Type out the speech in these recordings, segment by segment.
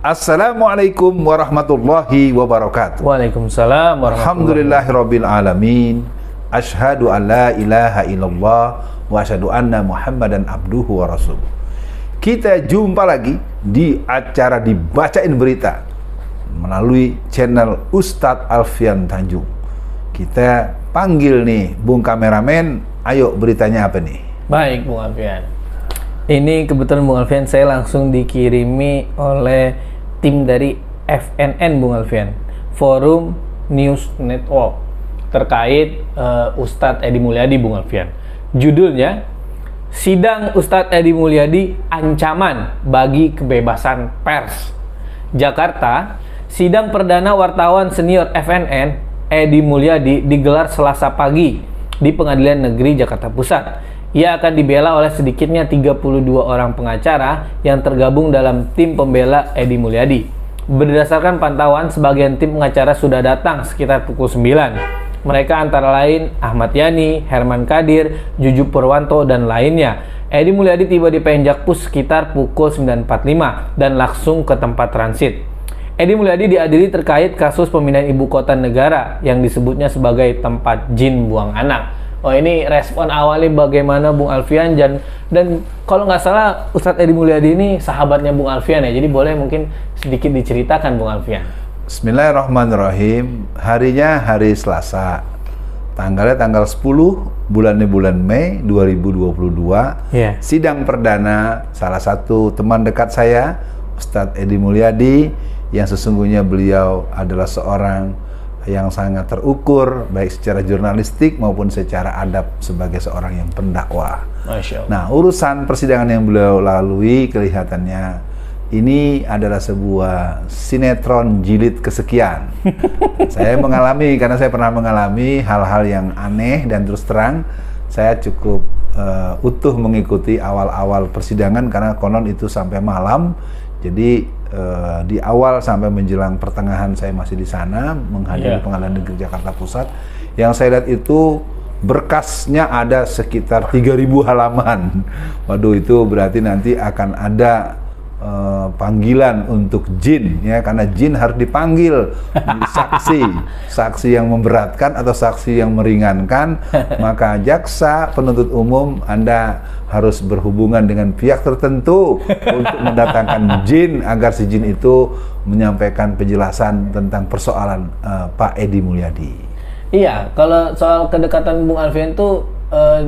Assalamualaikum warahmatullahi wabarakatuh. Waalaikumsalam warahmatullahi Alhamdulillahirabbil alamin. Asyhadu an la ilaha illallah wa asyhadu anna Muhammadan abduhu wa rasuluh. Kita jumpa lagi di acara Dibacain Berita melalui channel Ustadz Alfian Tanjung. Kita panggil nih Bung Kameramen, ayo beritanya apa nih? Baik Bung Alfian. Ini kebetulan Bung Alfian saya langsung dikirimi oleh tim dari FNN Bung Alfian, Forum News Network, terkait Ustadz Edi Mulyadi Bung Alfian. Judulnya, Sidang Ustadz Edi Mulyadi Ancaman Bagi Kebebasan Pers. Jakarta, sidang perdana wartawan senior FNN Edi Mulyadi digelar Selasa pagi di Pengadilan Negeri Jakarta Pusat. Ia akan dibela oleh sedikitnya 32 orang pengacara yang tergabung dalam tim pembela Edi Mulyadi. Berdasarkan pantauan, sebagian tim pengacara sudah datang sekitar pukul 9. Mereka antara lain Ahmad Yani, Herman Kadir, Juju Purwanto, dan lainnya. Edi Mulyadi tiba di PN Jakpus sekitar pukul 9.45 dan langsung ke tempat transit. Edi Mulyadi diadili terkait kasus pemindahan ibu kota negara yang disebutnya sebagai tempat jin buang anak. Oh, ini respon awalnya bagaimana Bung Alfian, dan kalau nggak salah Ustadz Edi Mulyadi ini sahabatnya Bung Alfian ya, jadi boleh mungkin sedikit diceritakan Bung Alfian. Bismillahirrahmanirrahim. Harinya hari Selasa, tanggalnya tanggal 10, bulannya bulan Mei 2022. Sidang perdana salah satu teman dekat saya, Ustadz Edi Mulyadi, yang sesungguhnya beliau adalah seorang yang sangat terukur baik secara jurnalistik maupun secara adab sebagai seorang yang pendakwah. Masya Allah. Nah, urusan persidangan yang beliau lalui kelihatannya ini adalah sebuah sinetron jilid kesekian. Saya mengalami, karena saya pernah mengalami hal-hal yang aneh, dan terus terang saya cukup utuh mengikuti awal-awal persidangan karena konon itu sampai malam. Jadi di awal sampai menjelang pertengahan saya masih di sana menghadiri Pengadilan Negeri Jakarta Pusat. Yang saya lihat itu berkasnya ada sekitar 3.000 halaman. Waduh, itu berarti nanti akan ada panggilan untuk jin, ya, karena jin harus dipanggil saksi yang memberatkan atau saksi yang meringankan. Maka jaksa penuntut umum, Anda harus berhubungan dengan pihak tertentu untuk mendatangkan jin agar si jin itu menyampaikan penjelasan tentang persoalan Pak Edi Mulyadi. Iya, kalau soal kedekatan Bung Alfian itu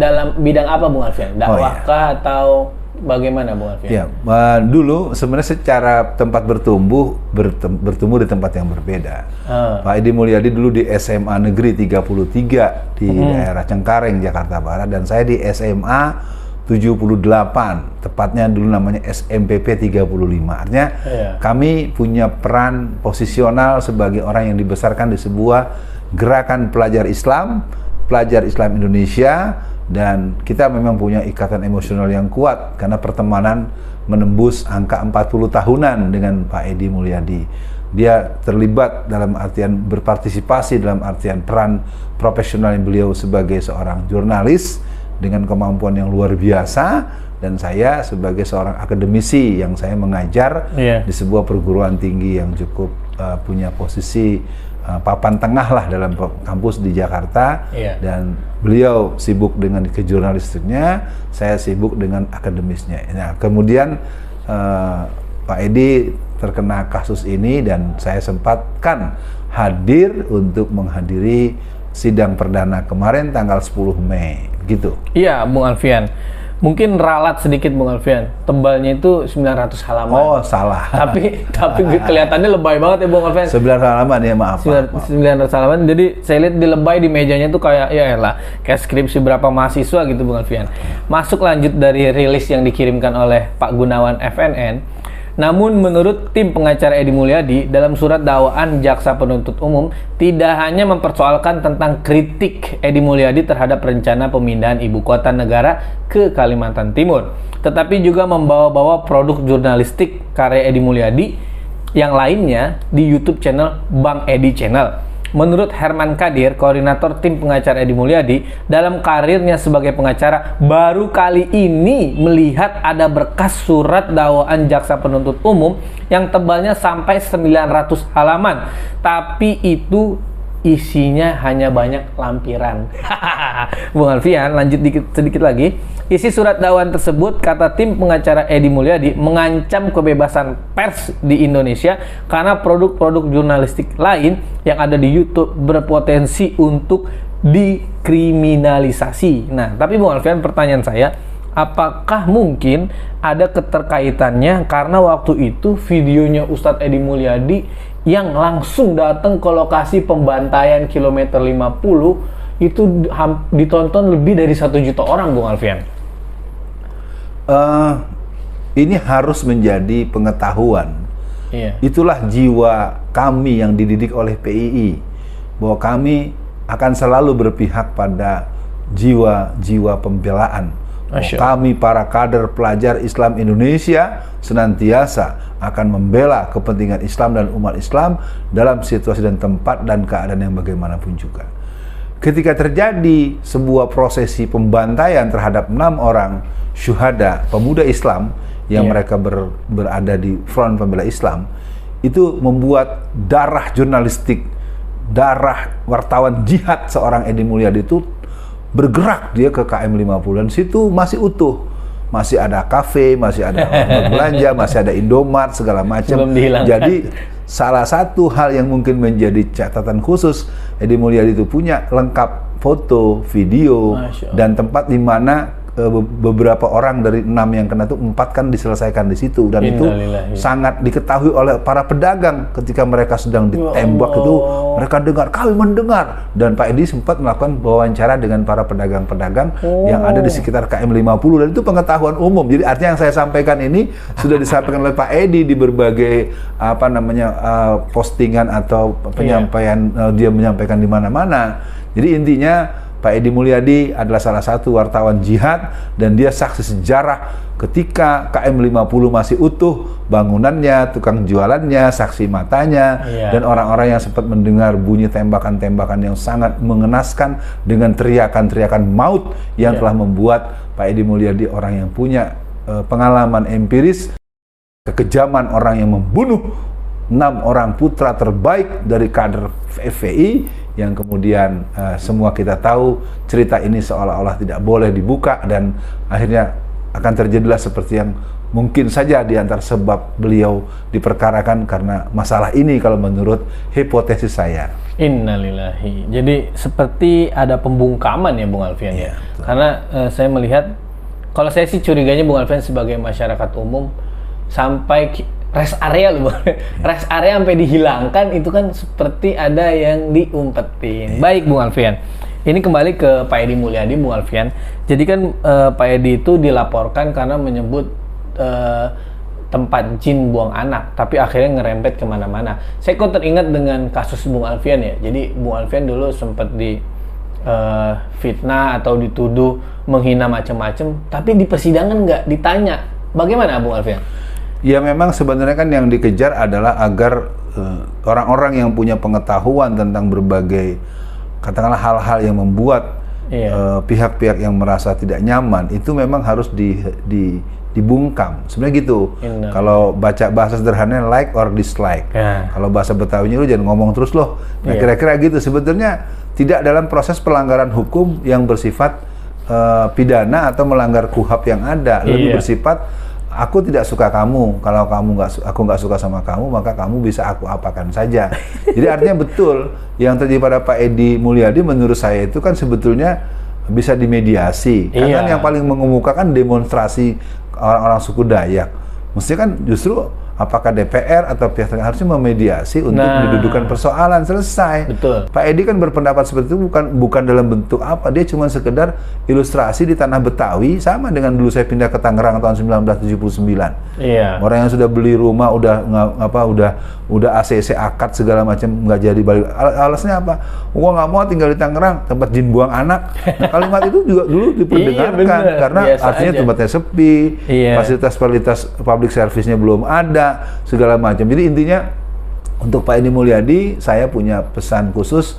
dalam bidang apa Bung Alfian? Dakwahkah atau bagaimana Bung Alfian? Ya, dulu sebenarnya secara tempat bertumbuh di tempat yang berbeda. Pak Edi Mulyadi dulu di SMA Negeri 33 di daerah Cengkareng, Jakarta Barat, dan saya di SMA 78, tepatnya dulu namanya SMPP 35. Artinya kami punya peran posisional sebagai orang yang dibesarkan di sebuah gerakan pelajar Islam Indonesia. Dan kita memang punya ikatan emosional yang kuat karena pertemanan menembus angka 40 tahunan dengan Pak Edi Mulyadi. Dia terlibat dalam artian berpartisipasi dalam artian peran profesional yang beliau sebagai seorang jurnalis dengan kemampuan yang luar biasa, dan saya sebagai seorang akademisi yang saya mengajar di sebuah perguruan tinggi yang cukup punya posisi papan tengah lah dalam kampus di Jakarta. Dan beliau sibuk dengan kejurnalistiknya, saya sibuk dengan akademisnya. Nah, kemudian Pak Edi terkena kasus ini dan saya sempatkan hadir untuk menghadiri sidang perdana kemarin tanggal 10 Mei gitu. Iya Bung Alfian, mungkin ralat sedikit Bung Alfian, tebalnya itu 900 halaman. Oh, salah. Tapi kelihatannya lebay banget ya Bung Alfian. 900 halaman ya, maaf. 900 halaman. Jadi saya lihat di lebay di mejanya tuh kayak kayak skripsi berapa mahasiswa gitu Bung Alfian. Masuk lanjut dari rilis yang dikirimkan oleh Pak Gunawan FNN. Namun menurut tim pengacara Edi Mulyadi, dalam surat dakwaan jaksa penuntut umum tidak hanya mempersoalkan tentang kritik Edi Mulyadi terhadap rencana pemindahan ibu kota negara ke Kalimantan Timur, tetapi juga membawa-bawa produk jurnalistik karya Edi Mulyadi yang lainnya di YouTube channel Bang Edi Channel. Menurut Herman Kadir, koordinator tim pengacara Edi Mulyadi, dalam karirnya sebagai pengacara, baru kali ini melihat ada berkas surat dakwaan jaksa penuntut umum yang tebalnya sampai 900 halaman. Tapi itu isinya hanya banyak lampiran. Bung Alfian, lanjut sedikit lagi. Isi surat dakwaan tersebut, kata tim pengacara Edi Mulyadi, mengancam kebebasan pers di Indonesia karena produk-produk jurnalistik lain yang ada di YouTube berpotensi untuk dikriminalisasi. Nah, tapi Bung Alfian, pertanyaan saya, apakah mungkin ada keterkaitannya karena waktu itu videonya Ustadz Edi Mulyadi yang langsung datang ke lokasi pembantaian kilometer 50 itu ditonton lebih dari 1 juta orang, Bung Alfian? Ini harus menjadi pengetahuan. Iya. Itulah jiwa kami yang dididik oleh PII, bahwa kami akan selalu berpihak pada jiwa-jiwa pembelaan. Kami para kader pelajar Islam Indonesia senantiasa akan membela kepentingan Islam dan umat Islam dalam situasi dan tempat dan keadaan yang bagaimanapun juga. Ketika terjadi sebuah prosesi pembantaian terhadap 6 orang syuhada pemuda Islam yang mereka berada di front pembela Islam, itu membuat darah jurnalistik, darah wartawan jihad seorang Edi Mulyadi itu bergerak dia ke KM 50, dan situ masih utuh, masih ada kafe, masih ada belanja, masih ada Indomart segala macam. Jadi salah satu hal yang mungkin menjadi catatan khusus Edi Mulyadi itu punya lengkap foto, video, dan tempat di mana beberapa orang dari 6 yang kena itu 4 kan diselesaikan di situ, dan itu sangat diketahui oleh para pedagang ketika mereka sedang ditembak itu mereka dengar, kami mendengar, dan Pak Edi sempat melakukan wawancara dengan para pedagang-pedagang yang ada di sekitar KM 50, dan itu pengetahuan umum. Jadi artinya yang saya sampaikan ini sudah disampaikan oleh Pak Edi di berbagai postingan atau penyampaian, dia menyampaikan di mana-mana. Jadi intinya Pak Edi Mulyadi adalah salah satu wartawan jihad, dan dia saksi sejarah ketika KM 50 masih utuh, bangunannya, tukang jualannya, saksi matanya, dan orang-orang yang sempat mendengar bunyi tembakan-tembakan yang sangat mengenaskan dengan teriakan-teriakan maut yang telah membuat Pak Edi Mulyadi orang yang punya pengalaman empiris, kekejaman orang yang membunuh 6 orang putra terbaik dari kader FPI, yang kemudian semua kita tahu cerita ini seolah-olah tidak boleh dibuka, dan akhirnya akan terjadilah seperti yang mungkin saja di antara sebab beliau diperkarakan karena masalah ini, kalau menurut hipotesis saya. Innalillahi. Jadi seperti ada pembungkaman ya, Bung Alfian ya. Karena saya melihat, kalau saya sih curiganya Bung Alfian sebagai masyarakat umum, sampai rest area loh, rest area sampai dihilangkan, itu kan seperti ada yang diumpetin. Baik Bung Alfian, ini kembali ke Pak Edi Mulyadi, Bung Alfian. Jadi kan Pak Edi itu dilaporkan karena menyebut tempat jin buang anak, tapi akhirnya ngerempet kemana-mana. Saya kok teringat dengan kasus Bung Alfian ya. Jadi Bung Alfian dulu sempat di fitnah atau dituduh menghina macam-macam, tapi di persidangan nggak ditanya. Bagaimana Bung Alfian? Ya memang sebenarnya kan yang dikejar adalah agar orang-orang yang punya pengetahuan tentang berbagai, katakanlah hal-hal yang membuat pihak-pihak yang merasa tidak nyaman itu memang harus dibungkam. Sebenarnya gitu. Kalau baca bahasa sederhananya like or dislike. Kalau bahasa Betawinya lu jangan ngomong terus loh. Nah, kira-kira gitu. Sebetulnya tidak dalam proses pelanggaran hukum yang bersifat pidana atau melanggar KUHAP yang ada, lebih bersifat aku tidak suka kamu, kalau aku nggak suka sama kamu, maka kamu bisa aku apakan saja. Jadi artinya betul yang terjadi pada Pak Edi Mulyadi menurut saya itu kan sebetulnya bisa dimediasi. Karena yang paling mengemukakan demonstrasi orang-orang suku Dayak. Mestinya kan justru apakah DPR atau pihak terkait harusnya memediasi untuk didudukan persoalan, selesai. Betul. Pak Edi kan berpendapat seperti itu bukan dalam bentuk apa, dia cuma sekedar ilustrasi di tanah Betawi, sama dengan dulu saya pindah ke Tangerang tahun 1979. Orang yang sudah beli rumah udah ACC akad segala macam nggak jadi balik. Alasannya apa? Gua nggak mau tinggal di Tangerang, tempat jin buang anak. Nah, kalimat itu juga dulu diperdengarkan karena biasa artinya aja. Tempatnya sepi, fasilitas public service-nya belum ada, segala macam. Jadi intinya Untuk Pak Edi Mulyadi, saya punya pesan khusus,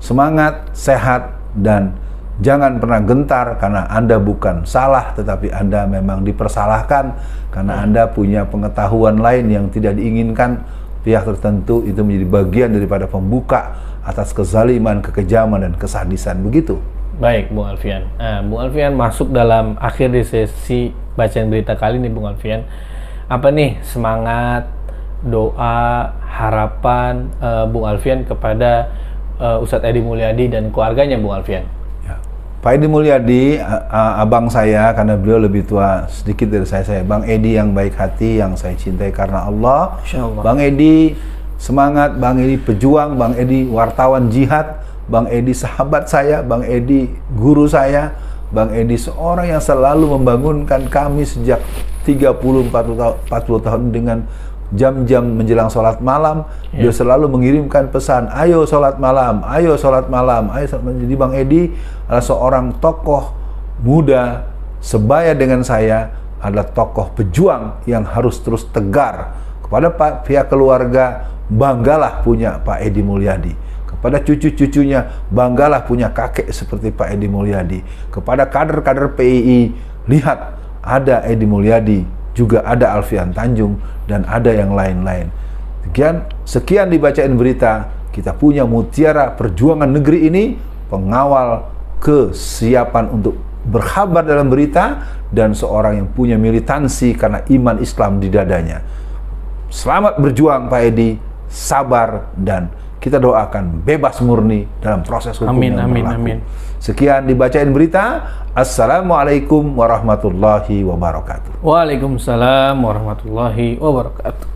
semangat, sehat, dan jangan pernah gentar karena Anda bukan salah, tetapi Anda memang dipersalahkan karena Anda punya pengetahuan lain yang tidak diinginkan pihak tertentu, itu menjadi bagian daripada pembuka atas kezaliman, kekejaman, dan kesadisan. Begitu. Baik, Bung Alfian. Nah, Bung Alfian masuk dalam akhir di sesi bacaan berita kali ini, Bung Alfian. Apa nih semangat, doa, harapan Bung Alfian kepada Ustadz Edi Mulyadi dan keluarganya, Bung Alfian? Ya. Pak Edi Mulyadi, abang saya, karena beliau lebih tua sedikit dari saya. Bang Edi yang baik hati, yang saya cintai karena Allah. Bang Edi semangat, Bang Edi pejuang, Bang Edi wartawan jihad, Bang Edi sahabat saya, Bang Edi guru saya, Bang Edi seorang yang selalu membangunkan kami sejak 30-40 tahun dengan jam-jam menjelang sholat malam. Dia selalu mengirimkan pesan, ayo sholat malam, ayo sholat malam, ayo sholat malam. Jadi Bang Edi adalah seorang tokoh muda sebaya dengan saya, adalah tokoh pejuang yang harus terus tegar. Kepada pihak keluarga, banggalah punya Pak Edi Mulyadi. Kepada cucu-cucunya, banggalah punya kakek seperti Pak Edi Mulyadi. Kepada kader-kader PII, lihat ada Edi Mulyadi, juga ada Alfian Tanjung, dan ada yang lain-lain. Sekian dibacain berita. Kita punya mutiara perjuangan negeri ini, pengawal kesiapan untuk berkhabar dalam berita, dan seorang yang punya militansi karena iman Islam di dadanya. Selamat berjuang Pak Edi, sabar, dan kita doakan bebas murni dalam proses hukum yang berlaku. Sekian dibacain berita. Assalamualaikum warahmatullahi wabarakatuh. Waalaikumsalam warahmatullahi wabarakatuh.